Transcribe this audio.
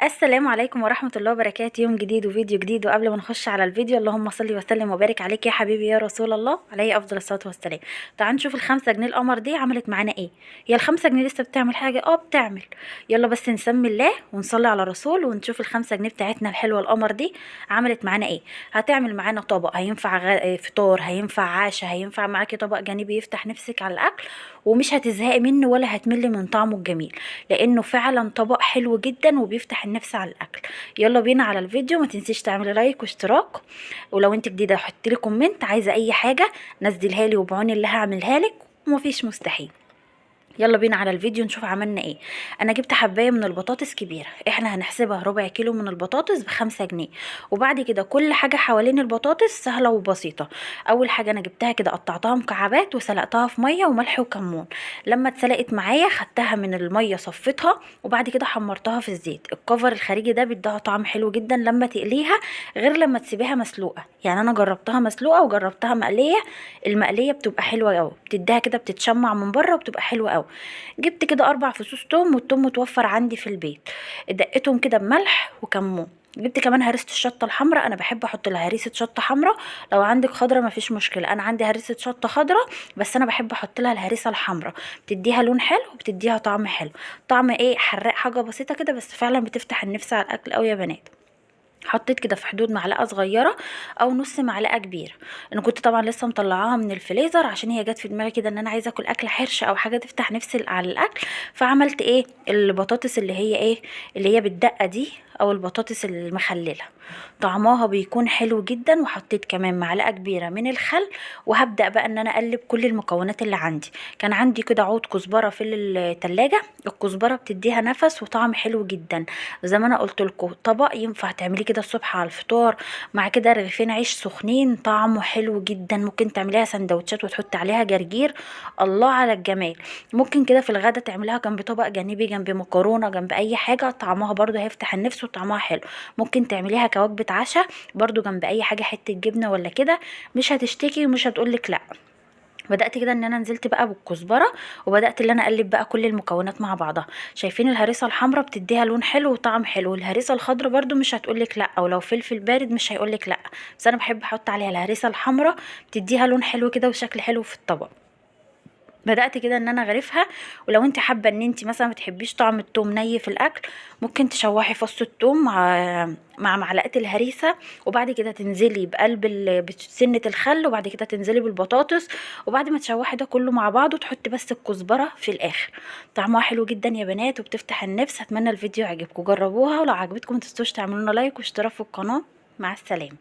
السلام عليكم ورحمة الله وبركاته. يوم جديد وفيديو جديد. وقبل ما نخش على الفيديو، اللهم صل وسلم وبارك عليك يا حبيبي يا رسول الله، عليه افضل الصلاة والسلام. تعال نشوف ال5 جنيه القمر دي عملت معانا ايه. هي ال5 جنيه لسه بتعمل حاجة؟ بتعمل. يلا بس نسمي الله ونصلي على الرسول ونشوف ال5 جنيه بتاعتنا الحلوة القمر دي عملت معانا ايه. هتعمل معانا طبق هينفع فطار، هينفع عشاء، هينفع معاكي طبق جانبي يفتح نفسك على الاكل، ومش هتزهقي منه ولا هتملي من طعمه الجميل، لانه فعلا طبق حلو جدا وبيفتح النفس على الاكل. يلا بينا على الفيديو. ما تنسيش تعملي لايك واشتراك، ولو انت جديده حطي لي كومنت عايزه اي حاجه نزلها لي وبعون الله هعملها لك، ومفيش مستحيل. يلا بينا على الفيديو نشوف عملنا ايه. انا جبت حبايه من البطاطس كبيره، احنا هنحسبها ربع كيلو من البطاطس ب5 جنيه. وبعد كده كل حاجه حوالين البطاطس سهله وبسيطه. اول حاجه انا جبتها كده قطعتها مكعبات وسلقتها في ميه وملح وكمون. لما اتسلقت معايا خدتها من الميه صفيتها، وبعد كده حمرتها في الزيت. الكفر الخارجي ده بيديها طعم حلو جدا لما تقليها، غير لما تسيبيها مسلوقه. يعني انا جربتها مسلوقه وجربتها مقليه. المقليه بتبقى حلوه قوي، بتديها كده بتتشمع من بره وبتبقى حلوه قوي. جبت كده 4 فصوص توم، والتوم متوفر عندي في البيت. دقتهم كده بملح وكمون. جبت كمان هريسه الشطه الحمراء، انا بحب احط لها هريسه شطه حمراء. لو عندك خضره مفيش مشكله، انا عندي هريسه شطه خضراء، بس انا بحب احط لها الهريسه الحمراء. بتديها لون حلو وبتديها طعم حلو. طعم ايه؟ حراق، حاجه بسيطه كده بس فعلا بتفتح النفس على الاكل قوي يا بنات. حطيت كده في حدود معلقه صغيره او نص معلقه كبيره. انا كنت طبعا لسه مطلعاها من الفريزر، عشان هي جت في دماغي كده ان انا عايزه اكل اكل حرشه او حاجه تفتح نفسي على الاكل. فعملت ايه؟ البطاطس اللي هي ايه، اللي هي بالدقه دي، او البطاطس المخلله. طعمها بيكون حلو جدا. وحطيت كمان معلقه كبيره من الخل. وهبدا بقى ان انا اقلب كل المكونات اللي عندي. كان عندي كده عود كزبره في التلاجة. الكزبره بتديها نفس وطعم حلو جدا. زي ما انا قلت لكم، طبق ينفع تعمليه كده الصبح على الفطار، مع كده رغيفين عيش سخنين، طعمه حلو جدا. ممكن تعمليها سندوتشات وتحطي عليها جرجير. الله على الجمال. ممكن كده في الغدا تعمليها جنب طبق جانبي، جنب مكرونه، جنب اي حاجه، طعمها برضو هيفتح النفس وطعمها حلو. ممكن تعمليها كوجبه عشاء برضو جنب اي حاجه، حته جبنه ولا كده، مش هتشتكي ومش هتقولك لا. بدات كده ان انا نزلت بقى بالكزبره، وبدات ان انا اقلب بقى كل المكونات مع بعضها. شايفين الهريسه الحمراء بتديها لون حلو وطعم حلو، الهريسه الخضراء برضو مش هتقولك لا، او لو فلفل بارد مش هيقولك لا. بس انا بحب احط عليها الهريسه الحمراء، بتديها لون حلو كده وشكل حلو في الطبق. بدات كده ان انا اغرفها. ولو انت حابه ان انت مثلا ما بتحبيش طعم التوم ني في الاكل، ممكن تشوحي فص التوم مع معلقه الهريسه، وبعد كده تنزلي بقلب بسنه الخل، وبعد كده تنزلي بالبطاطس، وبعد ما تشوحي ده كله مع بعضه تحطي بس الكزبره في الاخر. طعمها حلو جدا يا بنات وبتفتح النفس. اتمنى الفيديو يعجبكم، جربوها، ولو عجبتكم متنسوش تعملوا لنا لايك واشتراك في القناه. مع السلامه.